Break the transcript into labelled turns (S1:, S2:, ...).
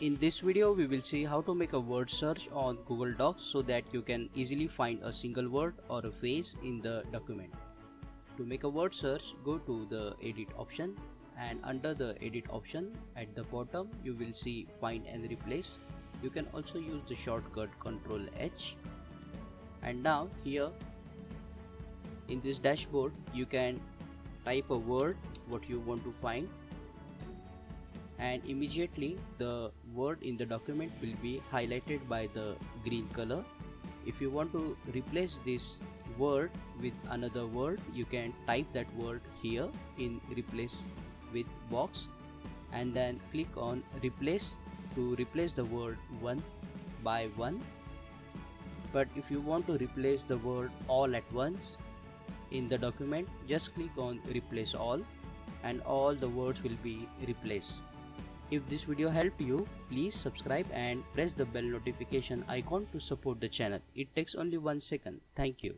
S1: In this video we will see how to make a word search on Google Docs so that you can easily find a single word or a phrase in the document. To make a word search, go to the edit option, and under the edit option at the bottom you will see find and replace. You can also use the shortcut Ctrl H. And now here in this dashboard you can type a word what you want to find, and immediately the word in the document will be highlighted by the green color. If you want to replace this word with another word, you can type that word here in replace with box and then click on replace to replace the word one by one. But if you want to replace the word all at once in the document, just click on replace all and all the words will be replaced. If this video helped you, please subscribe and press the bell notification icon to support the channel. It takes only 1 second. Thank you.